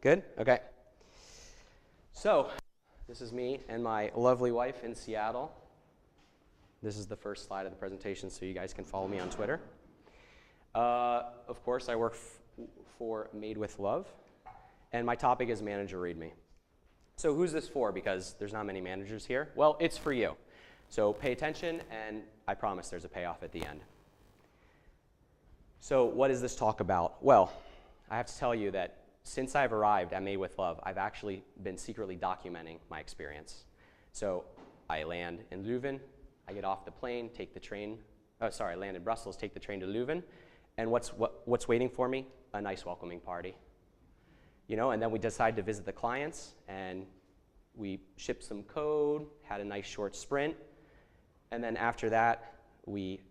Good? Okay. So, this is me and my lovely wife in Seattle. This is the first slide of the presentation, so you guys can follow me on Twitter. Of course, I work for Made with Love, and my topic is manager.readme. So who's this for? Because there's not many managers here. Well, it's for you. So pay attention, and I promise there's a payoff at the end. So what is this talk about? Well, I have to tell you that since I've arrived at Made with Love, I've actually been secretly documenting my experience. So I land in Leuven, I get off the plane, take the train, I land in Brussels, take the train to Leuven, and what's waiting for me? A nice welcoming party. You know, and then we decide to visit the clients, and we shipped some code, had a nice short sprint, and then after that, we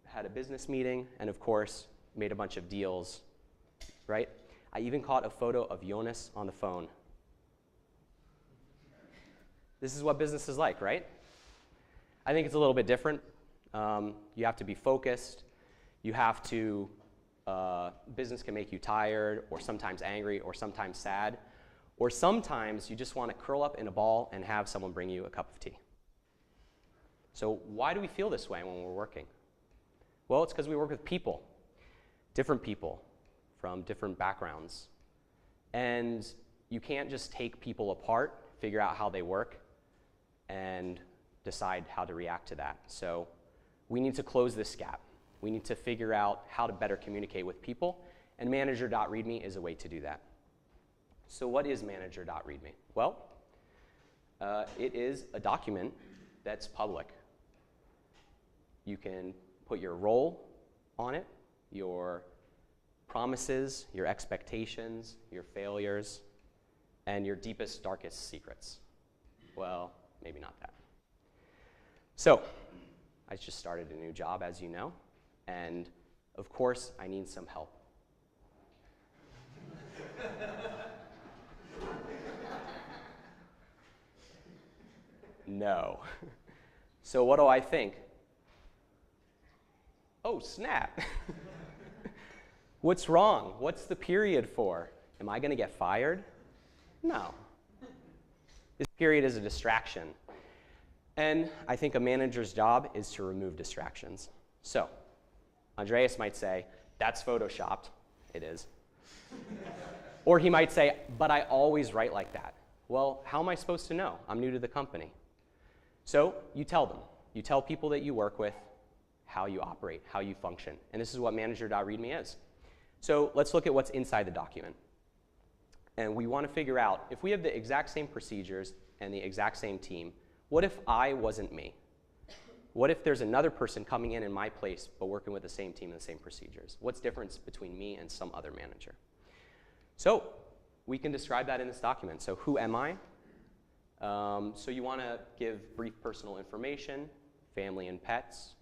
had a business meeting, and of course, made a bunch of deals, right? I even caught a photo of Jonas on the phone. This is what business is like, right? I think it's a little bit different. You have to be focused. You have to, business can make you tired, or sometimes angry, or sometimes sad, or sometimes you just want to curl up in a ball and have someone bring you a cup of tea. So why do we feel this way when we're working? Well, it's because we work with people, different people from different backgrounds. And you can't just take people apart, figure out how they work, and decide how to react to that. So we need to close this gap. We need to figure out how to better communicate with people, and manager.readme is a way to do that. So what is manager.readme? Well, it is a document that's public. You can put your role on it, your promises, your expectations, your failures, and your deepest, darkest secrets. Well, maybe not that. So, I just started a new job, as you know, and of course, I need some help. No. So what do I think? Oh, snap. What's wrong? What's the period for? Am I going to get fired? No. This period is a distraction. And I think a manager's job is to remove distractions. So, Andreas might say, that's photoshopped. It is. Or he might say, but I always write like that. Well, how am I supposed to know? I'm new to the company. So you tell them. You tell people that you work with how you operate, how you function. And this is what manager.readme is. So let's look at what's inside the document. And we want to figure out, if we have the exact same procedures and the exact same team, what if I wasn't me? What if there's another person coming in my place but working with the same team and the same procedures? What's the difference between me and some other manager? So we can describe that in this document. So who am I? So you want to give brief personal information, family and pets,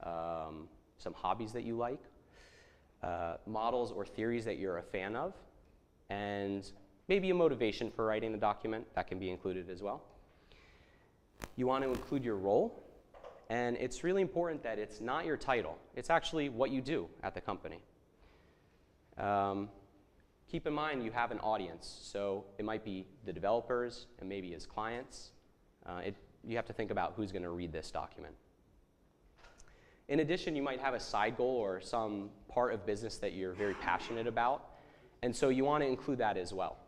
some hobbies that you like, models or theories that you're a fan of, and maybe a motivation for writing the document. That can be included as well. You want to include your role, and it's really important that it's not your title. It's actually what you do at the company. Keep in mind you have an audience, so it might be the developers and maybe his clients. You have to think about who's going to read this document. In addition, you might have a side goal or some part of business that you're very passionate about, and so you want to include that as well.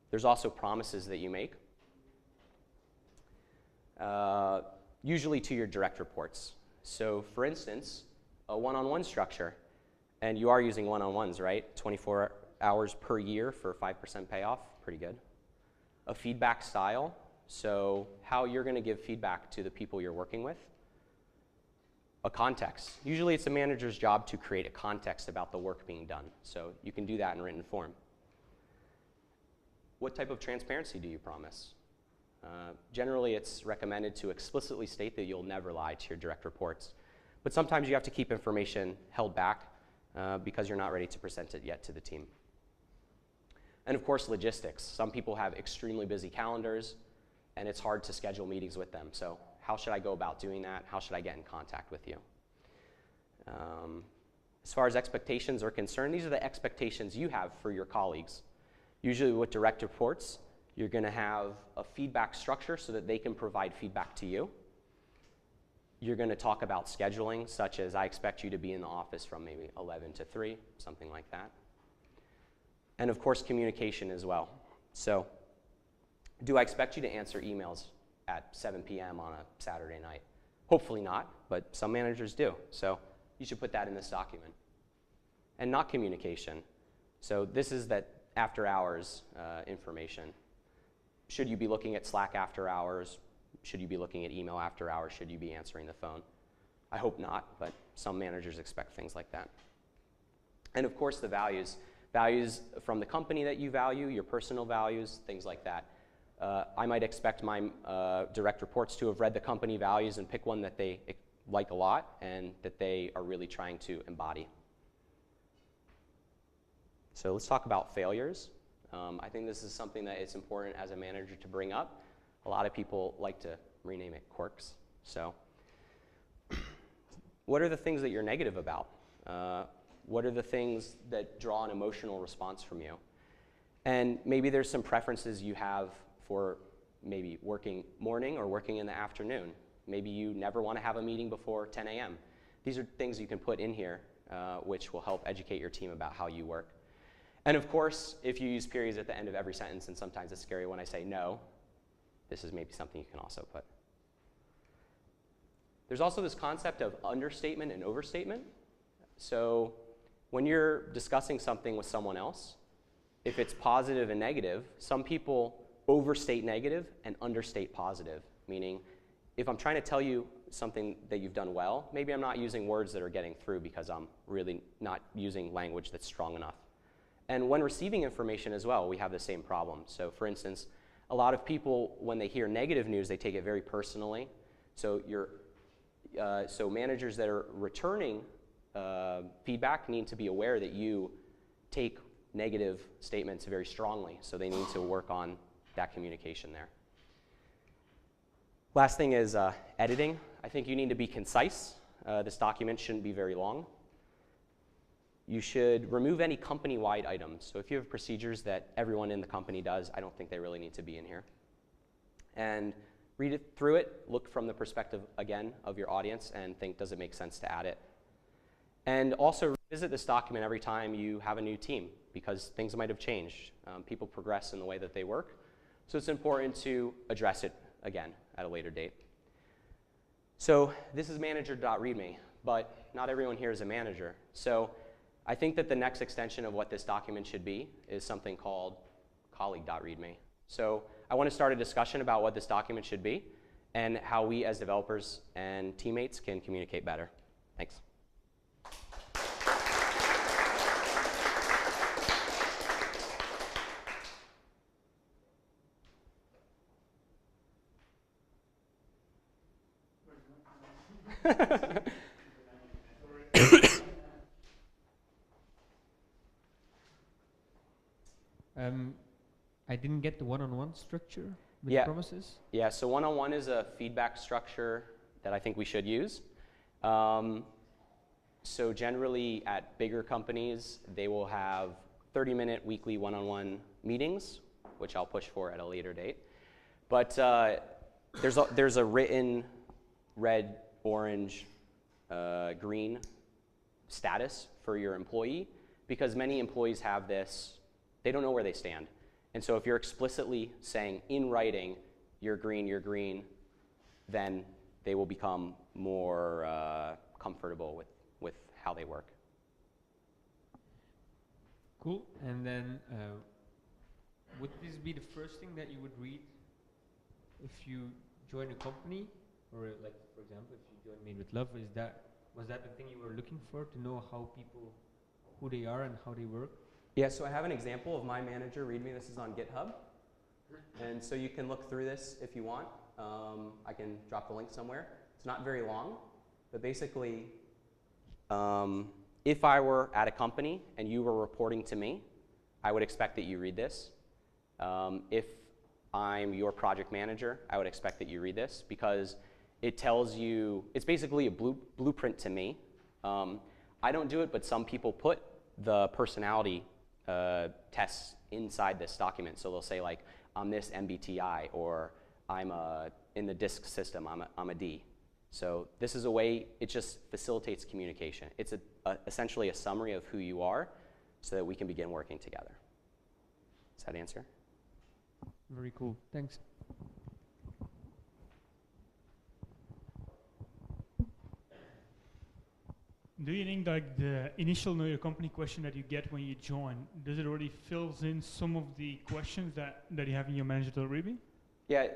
There's also promises that you make, usually to your direct reports. So for instance, a one-on-one structure, and you are using one-on-ones, right? 24 hours per year for 5% payoff, pretty good. A feedback style, so how you're going to give feedback to the people you're working with. A context. Usually it's a manager's job to create a context about the work being done, so you can do that in written form. What type of transparency do you promise? Generally, it's recommended to explicitly state that you'll never lie to your direct reports, but sometimes you have to keep information held back because you're not ready to present it yet to the team. And of course, logistics. Some people have extremely busy calendars, and it's hard to schedule meetings with them. So how should I go about doing that? How should I get in contact with you? As far as expectations are concerned, these are the expectations you have for your colleagues. Usually with direct reports, you're going to have a feedback structure so that they can provide feedback to you. You're going to talk about scheduling, such as I expect you to be in the office from maybe 11 to 3, something like that. And of course, communication as well. So, do I expect you to answer emails at 7 p.m. on a Saturday night? Hopefully not, but some managers do. So, you should put that in this document. And not communication. So, this is that after hours information. Should you be looking at Slack after hours? Should you be looking at email after hours? Should you be answering the phone? I hope not, but some managers expect things like that. And of course, the values. Values from the company that you value, your personal values, things like that. I might expect my direct reports to have read the company values and pick one that they like a lot and that they are really trying to embody. So let's talk about failures. I think this is something that it's important as a manager to bring up. A lot of people like to rename it quirks. So what are the things that you're negative about? What are the things that draw an emotional response from you? And maybe there's some preferences you have for maybe working morning or working in the afternoon. Maybe you never want to have a meeting before 10 a.m. These are things you can put in here which will help educate your team about how you work. And of course, if you use periods at the end of every sentence, and sometimes it's scary when I say no, this is maybe something you can also put. There's also this concept of understatement and overstatement. So when you're discussing something with someone else, if it's positive and negative, some people overstate negative and understate positive, meaning if I'm trying to tell you something that you've done well, maybe I'm not using words that are getting through because I'm really not using language that's strong enough. And when receiving information as well, we have the same problem. So for instance, a lot of people, when they hear negative news, they take it very personally. So so managers that are returning feedback need to be aware that you take negative statements very strongly. So they need to work on that communication there. Last thing is editing. I think you need to be concise. This document shouldn't be very long. You should remove any company-wide items. So if you have procedures that everyone in the company does, I don't think they really need to be in here. And read it through it, look from the perspective, again, of your audience and think, does it make sense to add it? And also revisit this document every time you have a new team because things might have changed. People progress in the way that they work. So it's important to address it again at a later date. So this is manager.readme, but not everyone here is a manager. So I think that the next extension of what this document should be is something called colleague.readme. So I want to start a discussion about what this document should be and how we as developers and teammates can communicate better. Thanks. I didn't get the one-on-one structure with promises. Yeah, so one-on-one is a feedback structure that I think we should use. So generally at bigger companies, they will have 30-minute weekly one-on-one meetings, which I'll push for at a later date. But there's a written red, orange, green status for your employee because many employees have this, they don't know where they stand. And so if you're explicitly saying in writing, you're green, then they will become more comfortable with how they work. Cool. And then would this be the first thing that you would read if you join a company? Or like, for example, if you join Made with Love, was that the thing you were looking for, to know how people, who they are and how they work? Yeah, so I have an example of my manager README. This is on GitHub. And so you can look through this if you want. I can drop the link somewhere. It's not very long, but basically, if I were at a company and you were reporting to me, I would expect that you read this. If I'm your project manager, I would expect that you read this because it tells you, it's basically a blueprint to me. I don't do it, but some people put the personality tests inside this document. So they'll say like, I'm this MBTI, or I'm in the DISC system, I'm a D. So this is a way, it just facilitates communication. It's essentially a summary of who you are so that we can begin working together. Does that answer? Very cool. Thanks. Do you think like the initial know your company question that you get when you join, does it already fills in some of the questions that you have in your manager.readme? Yeah,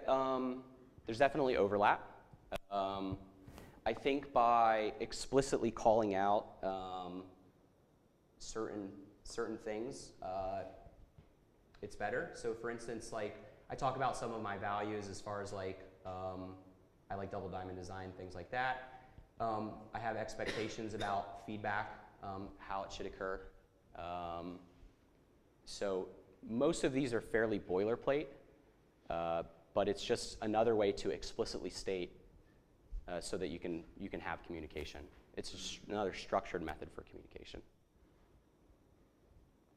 there's definitely overlap. I think by explicitly calling out certain things, it's better. So for instance, like I talk about some of my values as far as like I like double diamond design, things like that. I have expectations about feedback, how it should occur. So most of these are fairly boilerplate, but it's just another way to explicitly state so that you can have communication. It's just another structured method for communication.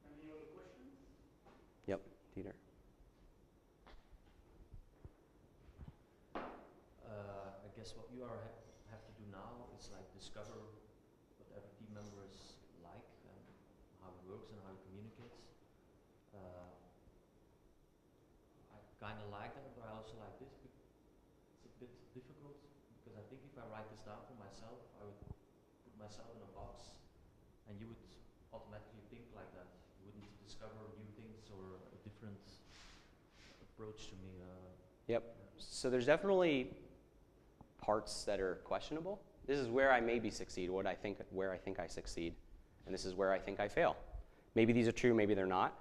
Any other questions? Yep, Dieter. I guess what you have to do now is like discover what every team member is like and how it works and how it communicates. I kind of like that, but I also like this. It's a bit difficult because I think if I write this down for myself, I would put myself in a box, and you would automatically think like that. You wouldn't discover new things or a different approach to me. Yep. So there's definitely parts that are questionable. This is where I maybe succeed, where I think I succeed, and this is where I think I fail. Maybe these are true, maybe they're not.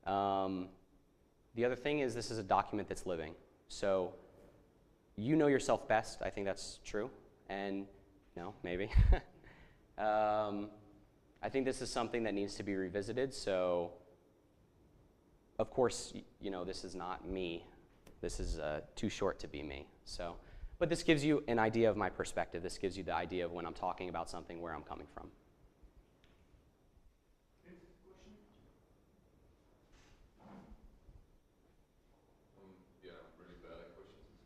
The other thing is this is a document that's living. So you know yourself best. I think that's true. And no, maybe. I think this is something that needs to be revisited. So of course, you know, this is not me. This is too short to be me. So, but this gives you an idea of my perspective. This gives you the idea of when I'm talking about something, where I'm coming from. Yeah, really bad at questions. It's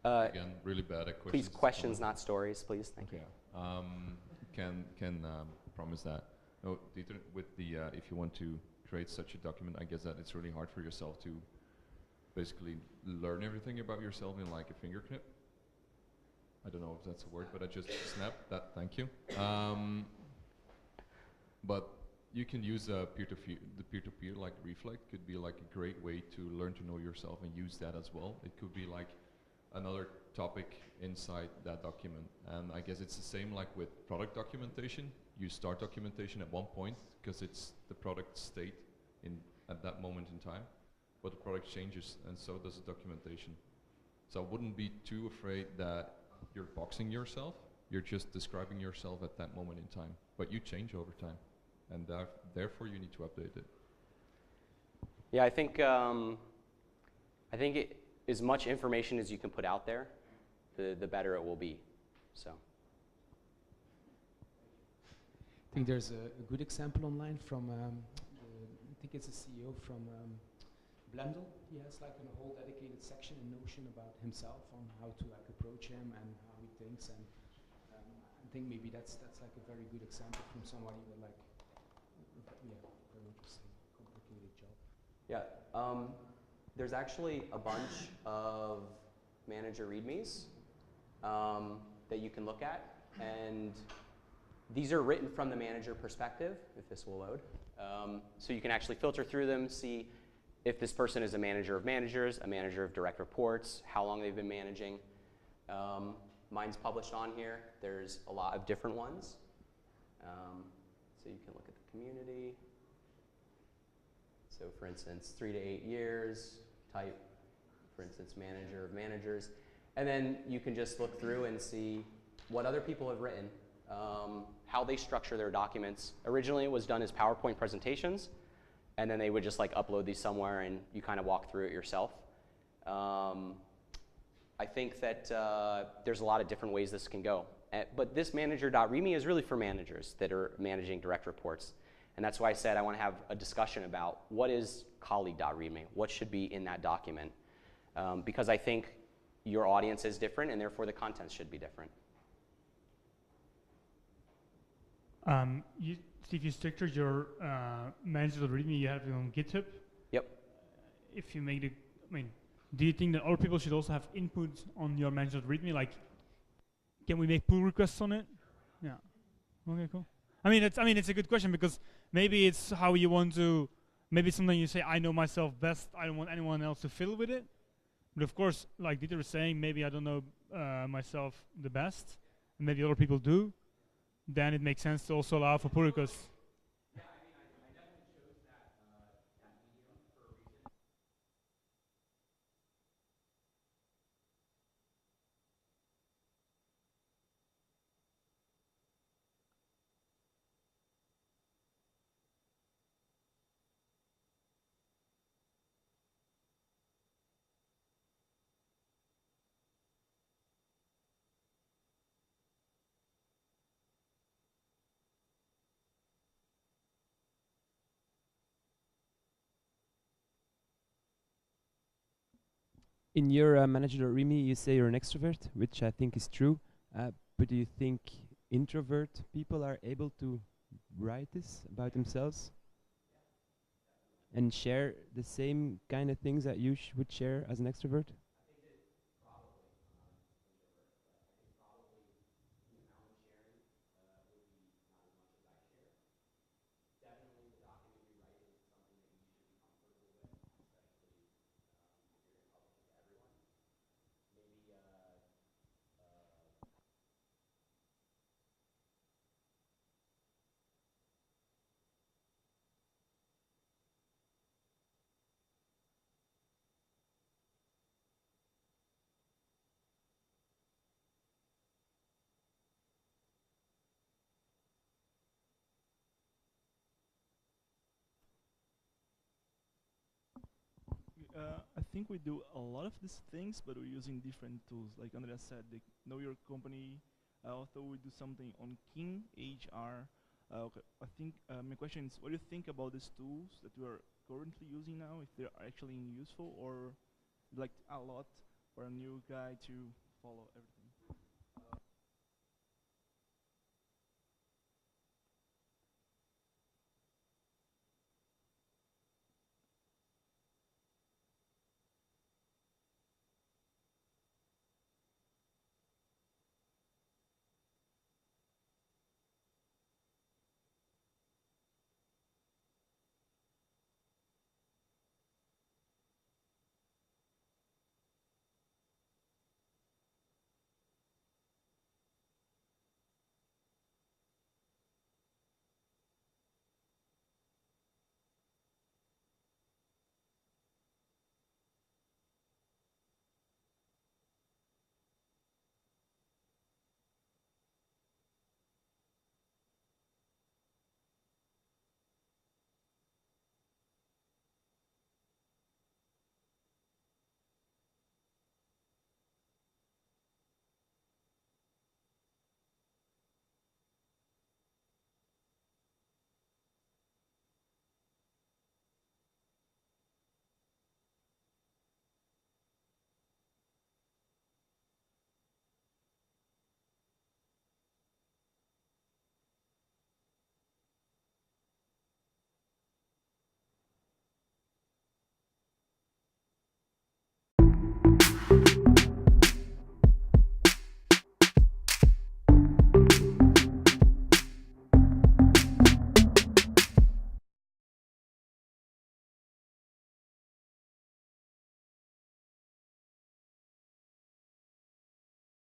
a comment. Again, really bad at questions. Please, questions, not stories, please. Thank you. Can promise that. No, Dieter, with the if you want to create such a document, I guess that it's really hard for yourself to basically learn everything about yourself in like a finger knip. I don't know if that's a word, but I just snapped that. Thank you. But you can use the peer-to-peer, like Reflect could be like a great way to learn to know yourself and use that as well. It could be like another topic inside that document. And I guess it's the same like with product documentation. You start documentation at one point because it's the product state at that moment in time. But the product changes, and so does the documentation. So I wouldn't be too afraid that you're boxing yourself. You're just describing yourself at that moment in time. But you change over time, and therefore you need to update it. Yeah, I think as much information as you can put out there, the better it will be. So. I think there's a good example online from, I think it's a CEO from Blendel. He has like a whole dedicated section in Notion about himself, on how to like approach him and how he thinks, and I think maybe that's like a very good example from somebody with like, very interesting, complicated job. Yeah, there's actually a bunch of manager readmes that you can look at, and these are written from the manager perspective, if this will load. So you can actually filter through them, see if this person is a manager of managers, a manager of direct reports, how long they've been managing. Mine's published on here. There's a lot of different ones. So you can look at the community. So for instance, 3 to 8 years, type, for instance, manager of managers. And then you can just look through and see what other people have written, how they structure their documents. Originally it was done as PowerPoint presentations, and then they would just like upload these somewhere and you kind of walk through it yourself. I think that there's a lot of different ways this can go. But this manager.readme is really for managers that are managing direct reports. And that's why I said I want to have a discussion about what is colleague.readme, what should be in that document. Because I think your audience is different, and therefore the content should be different. Steve, you structured your manager.readme, you have it on GitHub. Yep. If you make do you think that other people should also have input on your manager.readme? Like, can we make pull requests on it? Yeah. Okay, cool. It's a good question because maybe it's how you want to. Maybe something you say, I know myself best. I don't want anyone else to fill with it. But of course, like Dieter was saying, maybe I don't know myself the best, and maybe other people do. Then it makes sense to also allow for pull requests. Yeah, I definitely chose that medium for a reason. In your manager.readme, you say you're an extrovert, which I think is true. But do you think introvert people are able to write this about themselves and share the same kind of things that you would share as an extrovert? I think we do a lot of these things, but we're using different tools. Like Andrea said, the know your company. Also, we do something on King HR. Okay. I think my question is, what do you think about these tools that we are currently using now? If they're actually useful, or like a lot for a new guy to follow everything?